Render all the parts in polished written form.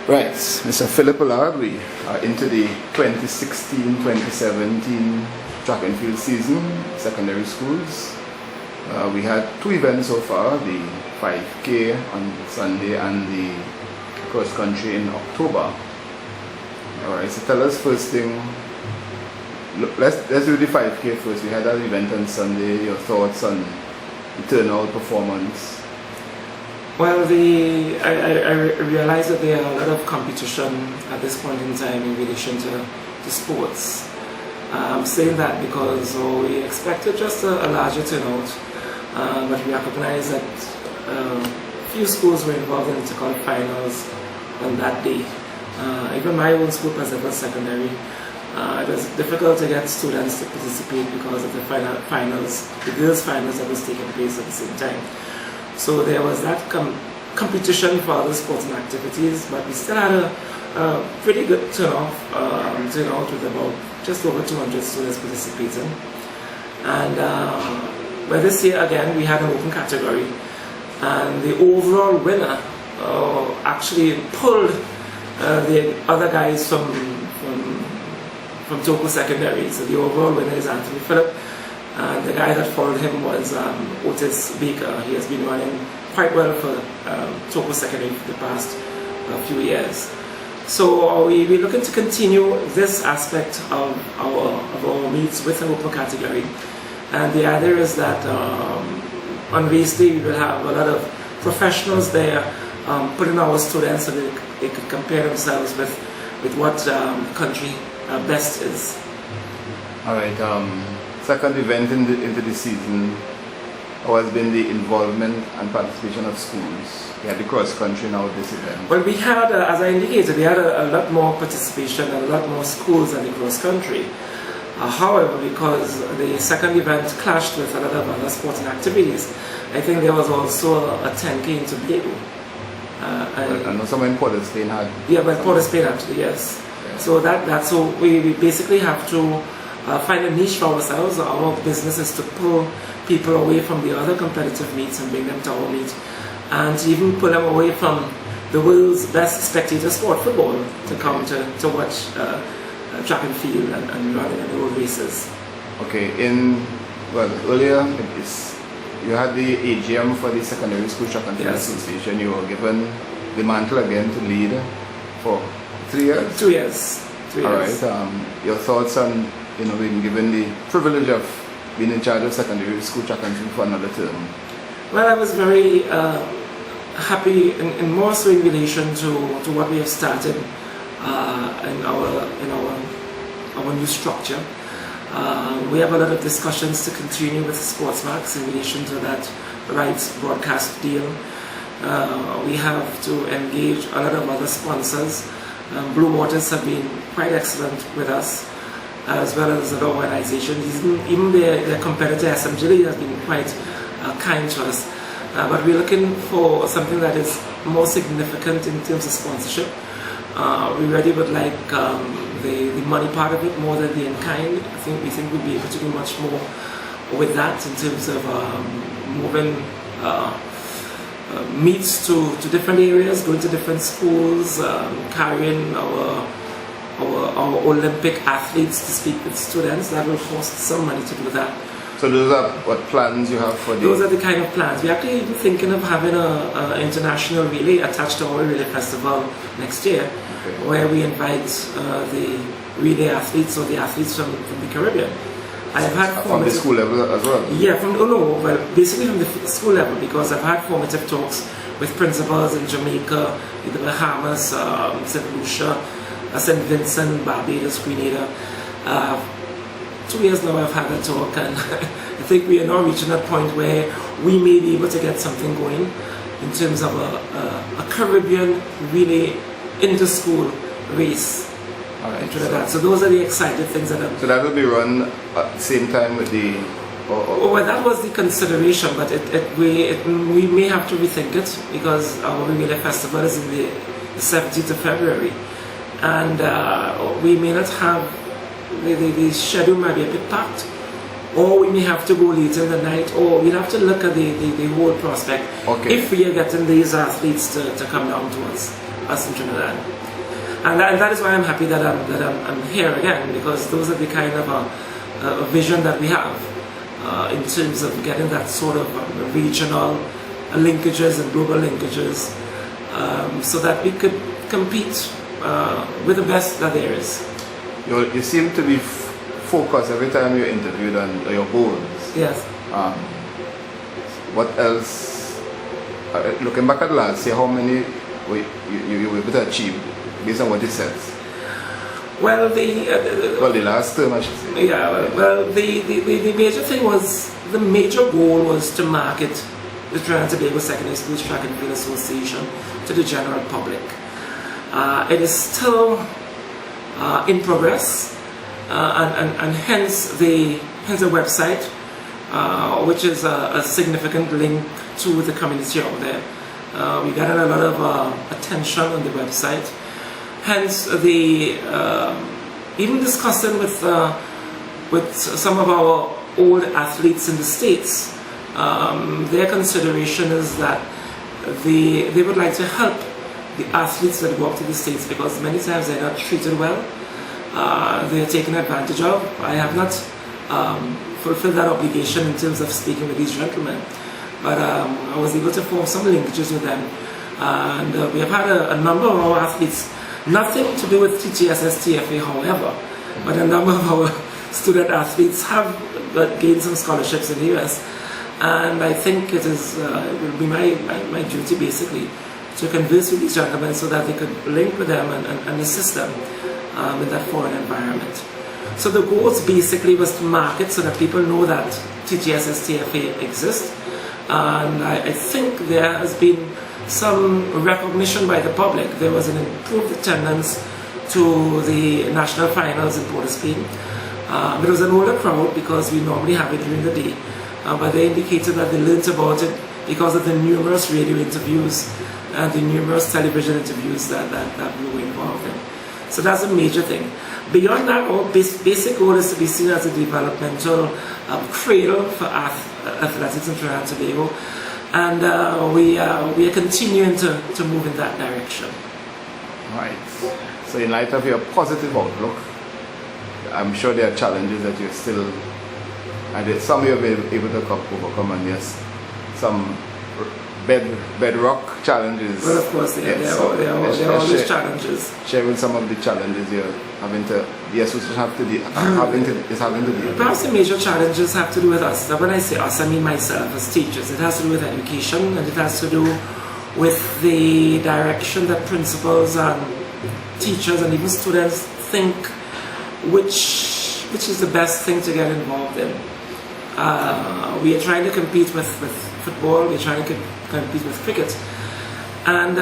Right, Mr. Philip Allard, we are into the 2016-2017 track and field season, secondary schools. We had two events so far, the 5K on Sunday and the cross country in October. Alright, so tell us first thing, let's do the 5K first. We had that event on Sunday, your thoughts on the turnout, performance. Well, I realize that there are a lot of competition at this point in time in relation to sports. I'm saying that because we expected just a larger turnout, but we recognize that few schools were involved in the quarterfinals on that day. Even my own school, Pacific Secondary, it was difficult to get students to participate because of the finals, the girls' finals that was taking place at the same time. So there was that competition for other sports and activities, but we still had a pretty good turnout with about just over 200 students participating. And well, this year again we had an open category, and the overall winner actually pulled the other guys from Toko Secondary. So the overall winner is Anthony Phillip. And the guy that followed him was Otis Baker. He has been running quite well for Toko Secondary for the past few years. So we're looking to continue this aspect of our meets with an open category. And the idea is that on race day we will have a lot of professionals there putting our students so they could compare themselves with what country best is. All right. Second event into the season, how has been the involvement and participation of schools? We had the cross country now this event. Well, we had, as I indicated, we had a lot more participation and a lot more schools than the cross country. However, because the second event clashed with a lot of other sporting activities, I think there was also a 10K in Tobago. I know someone in Port of Spain had. Yeah, but Port of Spain actually, yes. Yeah. So that's so we basically have to find a niche for ourselves. Our business is to pull people away from the other competitive meets and bring them to our meet, and to even pull them away from the world's best spectator sport, football, to come to watch track and field and running and road races. Okay, earlier you had the AGM for the Secondary School Track and Field Association. You were given the mantle again to lead for 3 years? 2 years. 3 years. All right, your thoughts on being given the privilege of being in charge of secondary school track and field for another term? Well, I was very happy, and more so in relation to what we have started in our new structure. We have a lot of discussions to continue with Sportsmax in relation to that rights broadcast deal. We have to engage a lot of other sponsors. Blue Waters have been quite excellent with us, as well as other organizations. Even their competitor SMG has been quite kind to us. But we're looking for something that is more significant in terms of sponsorship. We really would like the money part of it more than the in-kind. We think we'll be able to do much more with that in terms of moving meets to different areas, going to different schools, carrying our Olympic athletes to speak with students. That will cost some money to do that. So those are what plans you have for those are the kind of plans. We're actually even thinking of having an international relay attached to our relay festival next year, where we invite the relay athletes or the athletes from the Caribbean. I've had from the school level as well? Yeah, basically from the school level, because I've had formative talks with principals in Jamaica, in the Bahamas, St. Lucia, St. Vincent, Barbados, Grenada. 2 years now I've had a talk, and I think we are now reaching a point where we may be able to get something going in terms of a Caribbean relay inter-school race. All right, so those are the exciting things that are... So that will be run at the same time with the... Well, that was the consideration, but we may have to rethink it, because our relay festival is in the 17th of February, and we may not have... The schedule might be a bit packed, or we may have to go later in the night, or we'd have to look at the whole prospect if we are getting these athletes to come down to us in Trinidad. And that is why I'm happy that I'm here again, because those are the kind of a vision that we have in terms of getting that sort of regional linkages and global linkages, so that we could compete with the best that there is. You seem to be focused every time you're interviewed on your goals. Yes. What else? Looking back at last year, how many you were able to achieve based on what you said? Well, the last term, I should say. Yeah. Well, the major thing was, the major goal was to market the Trinidad and Tobago Secondary Schools Track and Field Association to the general public. It is still in progress, and hence the website, which is a significant link to the community out there. We got a lot of attention on the website. Hence even discussing with some of our old athletes in the States, their consideration is that they would like to help the athletes that go up to the States, because many times they're not treated well, they're taken advantage of. I have not fulfilled that obligation in terms of speaking with these gentlemen, but I was able to form some linkages with them, and we have had a number of our athletes, nothing to do with ttsstfa, however, but a number of our student athletes have gained some scholarships in the US, and I think it will be my duty basically to converse with these gentlemen so that they could link with them and assist them in that foreign environment. So the goals basically was to market so that people know that ttsstfa exists, and I think there has been some recognition by the public. There was an improved attendance to the national finals in Port of Spain. It was an older crowd because we normally have it during the day, but they indicated that they learned about it because of the numerous radio interviews and the numerous television interviews that we were involved in. So that's a major thing. Beyond that, our basic goal is to be seen as a developmental cradle for athletics in Trinidad and Tobago, and we are continuing to move in that direction. Right. So in light of your positive outlook, I'm sure there are challenges that you're still, and some you've been able to overcome, and yes, some bedrock challenges. Well, of course, there are always challenges. Share with some of the challenges you're having to, the association is having to deal with. Perhaps the major challenges have to do with us. When I say us, I mean myself as teachers. It has to do with education, and it has to do with the direction that principals and teachers and even students think which is the best thing to get involved in. We are trying to compete with football, we're trying to compete with cricket, and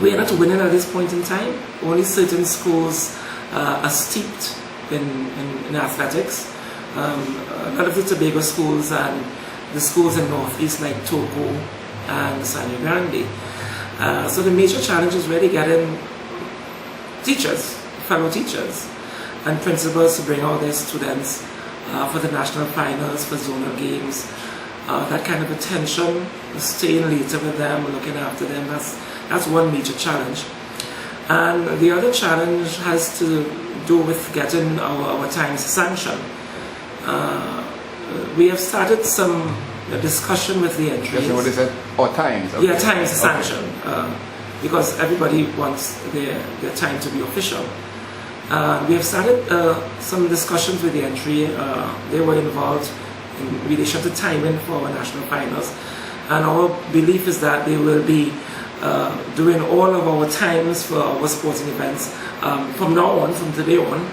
we are not winning at this point in time. Only certain schools are steeped in athletics. A lot of the Tobago schools and the schools in Northeast like Togo and San Grande. So the major challenge is really getting teachers, fellow teachers, and principals to bring out their students for the national finals, for zonal games, that kind of attention, staying later with them, looking after them. That's one major challenge. And the other challenge has to do with getting our times sanctioned. We have started some discussion with the entries. What is it? Or times? Okay. Yeah, times sanction, because everybody wants their time to be official. We have started some discussions with the entry. They were involved in relation to timing for our national finals, and our belief is that they will be doing all of our times for our sporting events from now on, from today on.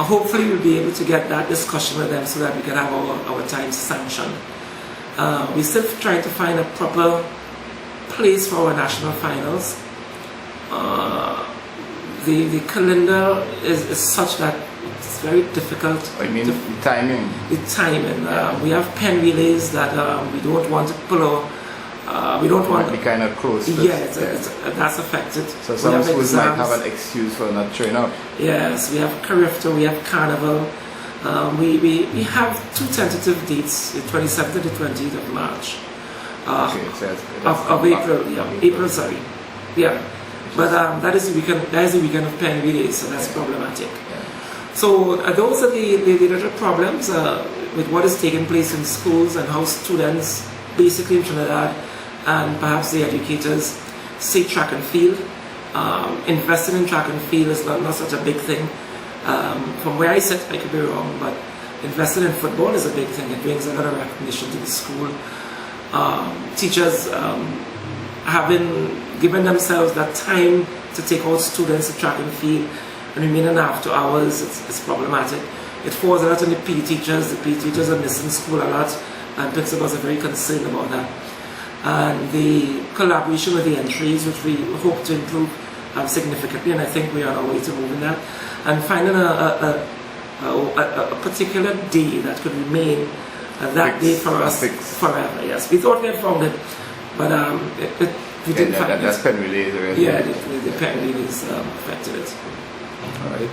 Hopefully we'll be able to get that discussion with them so that we can have our times sanctioned. We're still trying to find a proper place for our national finals. The calendar is such that it's very difficult. I mean, the timing. The timing. We have pen relays that we don't want to pull out. We don't want to be kind of close. That's affected. So some schools might have an excuse for not showing up. Yes, we have Carifta, we have Carnival, We have two tentative dates, the 27th and the 20th of March. Okay, so of April, April, sorry. Yeah. But that is the weekend of plenary days, so that's problematic. Yeah. So those are the little problems with what is taking place in schools and how students, basically in Trinidad, and perhaps the educators, see track and field. Investing in track and field is not such a big thing. From where I sit, I could be wrong, but investing in football is a big thing. It brings a lot of recognition to the school. Teachers having given themselves that time to take out students to track and field and remaining after hours, it's problematic. It falls a lot on the PE teachers. The PE teachers are missing school a lot, and principals are very concerned about that. And the collaboration with the entries, which we hope to improve significantly, and I think we are on our way to moving that. And finding a particular day that could remain that day for us forever. Yes, we thought we had found it, but we didn't find it. That's pen relay, right? Yeah, the pen relay affected it. All right.